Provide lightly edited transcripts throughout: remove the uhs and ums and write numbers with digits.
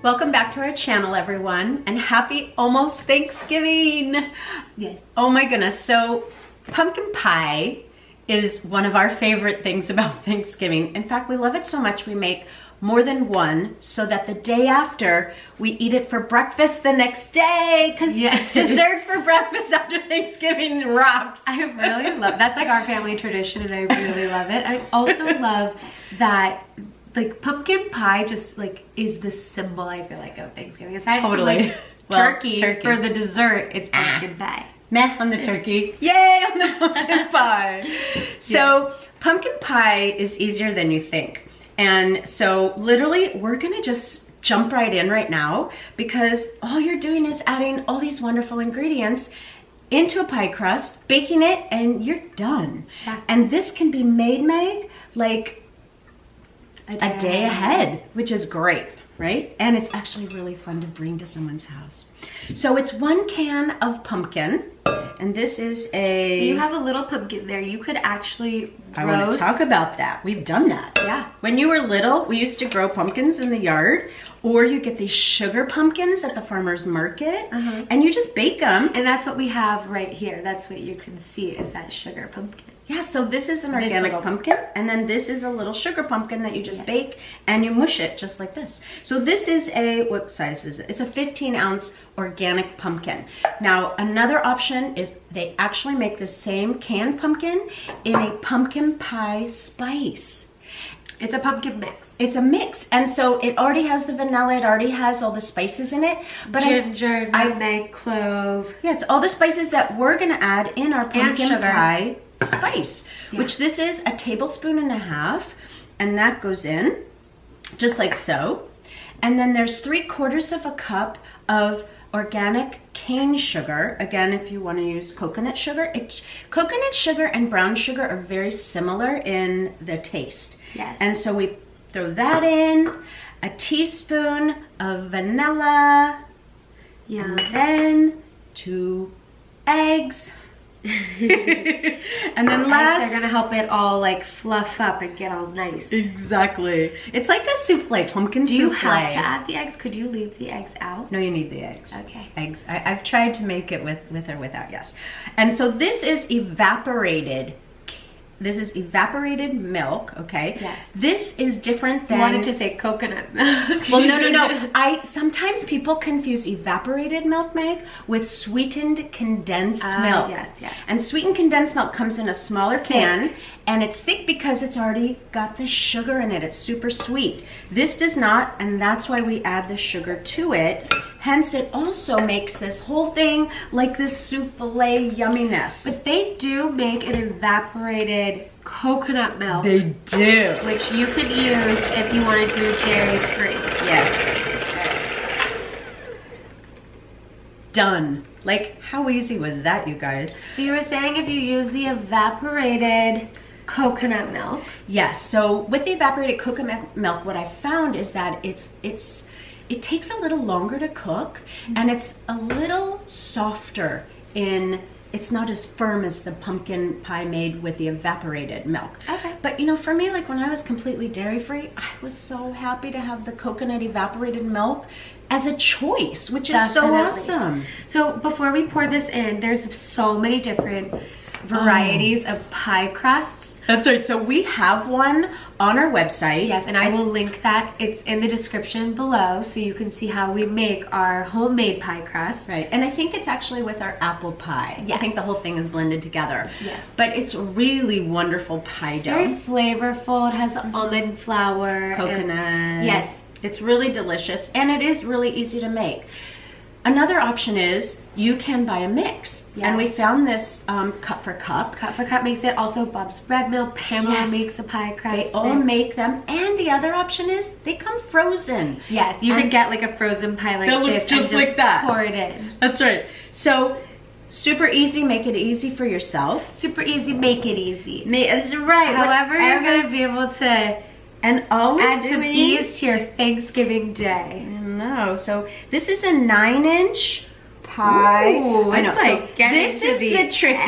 Welcome back to our channel, everyone, and happy almost Thanksgiving. Yes. Oh my goodness. So pumpkin pie is one of our favorite things about Thanksgiving. In fact, we love it so much we make more than one so that the day after we eat it for breakfast the next day, because dessert for breakfast after Thanksgiving rocks. I really love, that's like our family tradition and I really love it. I also love that like pumpkin pie just like is the symbol, I feel like, of Thanksgiving. Aside from like turkey for the dessert, it's pumpkin pie. Meh on the turkey, yay on the pumpkin pie. So pumpkin pie is easier than you think. And so literally we're gonna just jump right in right now because all you're doing is adding all these wonderful ingredients into a pie crust, baking it, and you're done. Yeah. And this can be made like a day ahead, which is great, right? And it's actually really fun to bring to someone's house. So it's 1 can of pumpkin, and this is a... You have a little pumpkin there. You could actually roast. I want to talk about that. We've done that. Yeah. When you were little, we used to grow pumpkins in the yard, or you get these sugar pumpkins at the farmer's market, and you just bake them. And that's what we have right here. That's what you can see is that sugar pumpkin. Yeah, so this is an organic pumpkin, and then this is a little sugar pumpkin that you just bake and you mush it just like this. So this is a, what size is it? It's a 15-ounce organic pumpkin. Now, another option is they actually make the same canned pumpkin in a pumpkin pie spice. It's a pumpkin mix. It's a mix, and so it already has the vanilla, it already has all the spices in it. But ginger, nutmeg, clove. Yeah, it's all the spices that we're gonna add in our pumpkin pie spice, which this is a 1.5 tablespoons, and that goes in just like so. And then there's 3/4 cup of organic cane sugar. Again, if you want to use coconut sugar, coconut sugar and brown sugar are very similar in the taste. Yes. And so we throw that in, a teaspoon of vanilla, and then 2 eggs. And then last, they're gonna help it all like fluff up and get all nice. Exactly. It's like a souffle, pumpkin souffle. Do you have to add the eggs? Could you leave the eggs out? No, you need the eggs. Okay. Eggs. I've tried to make it with or without, yes. And so this is evaporated. This is evaporated milk, okay? Yes. This is different than... You wanted to say coconut milk. Well, no. Sometimes people confuse evaporated milk, Meg, with sweetened condensed milk. Yes. And sweetened condensed milk comes in a smaller can, and it's thick because it's already got the sugar in it. It's super sweet. This does not, and that's why we add the sugar to it. Hence, it also makes this whole thing like this souffle yumminess. But they do make an evaporated coconut milk. They do. Which you could use if you wanted to do dairy-free. Yes. Done. Like, how easy was that, you guys? So you were saying if you use the evaporated coconut milk. Yes. So with the evaporated coconut milk, what I found is that it takes a little longer to cook, and it's a little softer it's not as firm as the pumpkin pie made with the evaporated milk. Okay. But you know, for me, like when I was completely dairy-free, I was so happy to have the coconut evaporated milk as a choice, which is so awesome. So before we pour this in, there's so many different varieties of pie crusts. That's right. So we have one on our website. Yes, and I will link that. It's in the description below so you can see how we make our homemade pie crust. Right. And I think it's actually with our apple pie. Yes. I think the whole thing is blended together. Yes. But it's really wonderful pie dough. Very flavorful. It has almond flour. Coconut. Yes. It's really delicious, and it is really easy to make. Another option is you can buy a mix. Yes. And we found this Cut for Cup. Cut for Cup makes it. Also Bob's Bread Mill. Pamela makes a pie crust. They all make them. And the other option is they come frozen. Yes, you could get like a frozen pie like that this. Looks just like that. Pour it in. That's right. So super easy. Make it easy for yourself. Super easy. Make it easy. That's right. However, you're going to be able to add some ease to your Thanksgiving day. No, so this is a 9-inch pie. Ooh, I know. Like so this is the tricky.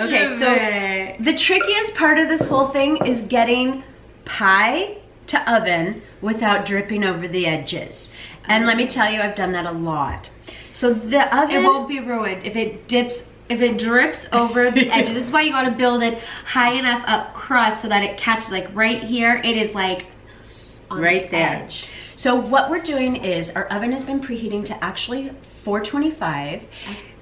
Okay, so the trickiest part of this whole thing is getting pie to oven without dripping over the edges. And let me tell you, I've done that a lot. So the oven... It won't be ruined if it drips over the edges. This is why you gotta build it high enough up crust so that it catches, like right here, it is like on right the there. edge. So what we're doing is our oven has been preheating to actually 425,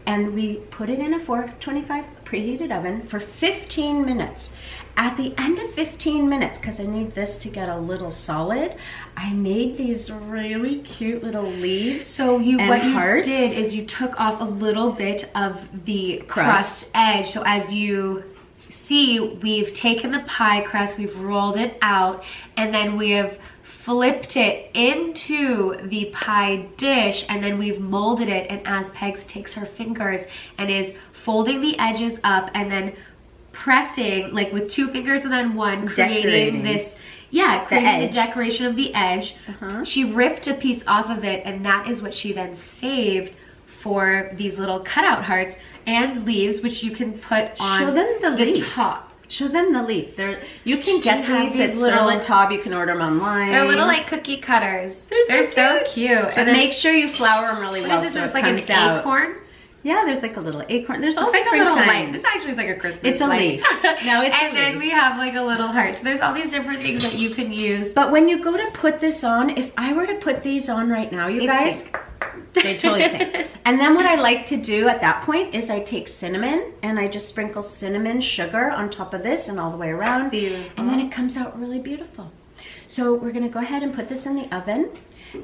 and we put it in a 425 preheated oven for 15 minutes. At the end of 15 minutes, because I need this to get a little solid, I made these really cute little leaves. So what you hearts. did is you took off a little bit of the crust edge. So as you see, we've taken the pie crust, we've rolled it out, and then we have flipped it into the pie dish, and then we've molded it. And as Pegs takes her fingers and is folding the edges up and then pressing, like with 2 fingers and then one, creating this, creating the decoration of the edge. She ripped a piece off of it, and that is what she then saved for these little cutout hearts and leaves, which you can put on the top. Show them the leaf. You can get these at Sterling Taub. You can order them online. They're little like cookie cutters. They're so cute. So make sure you flour them really well. This so is like an acorn. Yeah, there's like a little acorn. There's all like a different little kinds. light. This actually is like a Christmas It's a leaf. No, it's a leaf. And then we have like a little heart. So there's all these different things that you can use. But when you go to put this on, if I were to put these on right now, you guys, they totally sink. And then what I like to do at that point is I take cinnamon and I just sprinkle cinnamon sugar on top of this and all the way around. Beautiful. And then it comes out really beautiful. So we're gonna go ahead and put this in the oven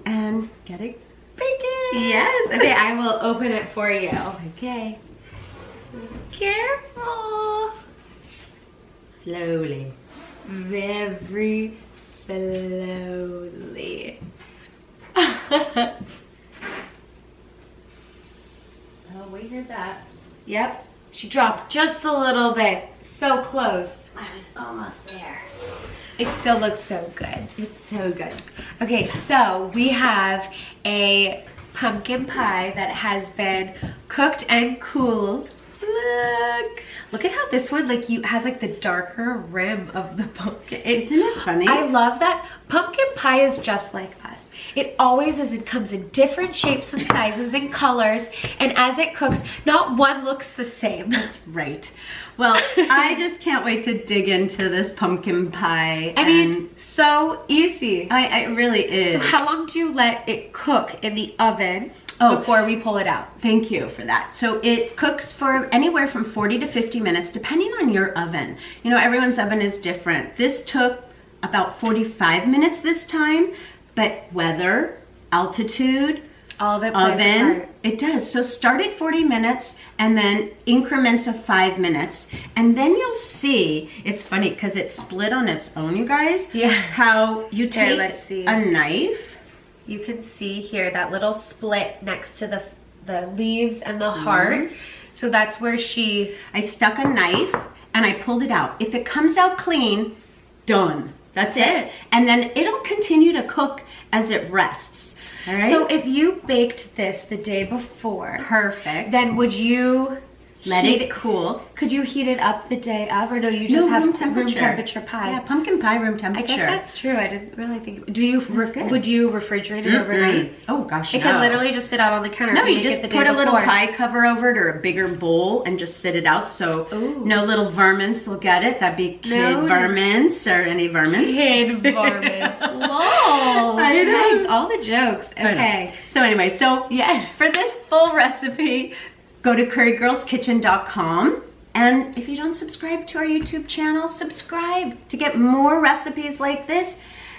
and get it baking. Yes, okay, I will open it for you. Okay. Careful. Slowly. Very slowly. Oh, we heard that. Yep, she dropped just a little bit. So close. I was almost there. It still looks so good. It's so good. Okay, so we have a pumpkin pie that has been cooked and cooled. Look at how this one has like the darker rim of the pumpkin. Isn't it funny? I love that. Pumpkin pie is just like us. It always is. It comes in different shapes and sizes and colors, and as it cooks, not one looks the same. That's right. Well, I just can't wait to dig into this pumpkin pie. I mean, so easy. It really is. So how long do you let it cook in the oven before we pull it out? Thank you for that. So it cooks for anywhere from 40 to 50 minutes, depending on your oven. You know, everyone's oven is different. This took about 45 minutes this time, but weather, altitude, all of it plays a part. It does. So start at 40 minutes and then increments of 5 minutes. And then you'll see, it's funny because it's split on its own, you guys. Yeah. How you take a knife. You can see here that little split next to the leaves and the heart. So that's where I stuck a knife and I pulled it out. If it comes out clean, done. That's it. And then it'll continue to cook as it rests. All right. So if you baked this the day before, perfect. Then would you let it cool? Could you heat it up the day of, or no? You just have room temperature pie. Yeah, pumpkin pie room temperature. I guess that's true. I didn't really think. Would you refrigerate it overnight? Oh gosh, it can literally just sit out on the counter. No, you just put a little pie cover over it or a bigger bowl and just sit it out so no little vermins will get it. That'd be kid vermins or any vermins. Kid vermins. Lol. I know. Thanks. All the jokes. Okay. So anyway, yes, for this full recipe, go to currygirlskitchen.com. And if you don't subscribe to our YouTube channel, subscribe to get more recipes like this.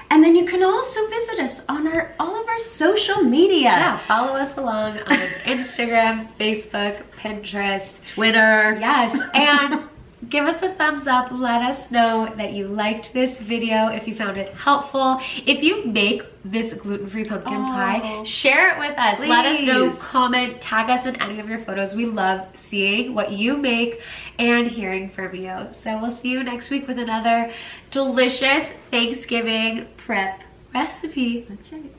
And then you can also visit us on all of our social media. Yeah, follow us along on Instagram, Facebook, Pinterest, Twitter. Yes, and give us a thumbs up. Let us know that you liked this video, if you found it helpful. If you make this gluten-free pumpkin pie, share it with us. Please. Let us know, comment, tag us in any of your photos. We love seeing what you make and hearing from you. So we'll see you next week with another delicious Thanksgiving prep recipe. That's right.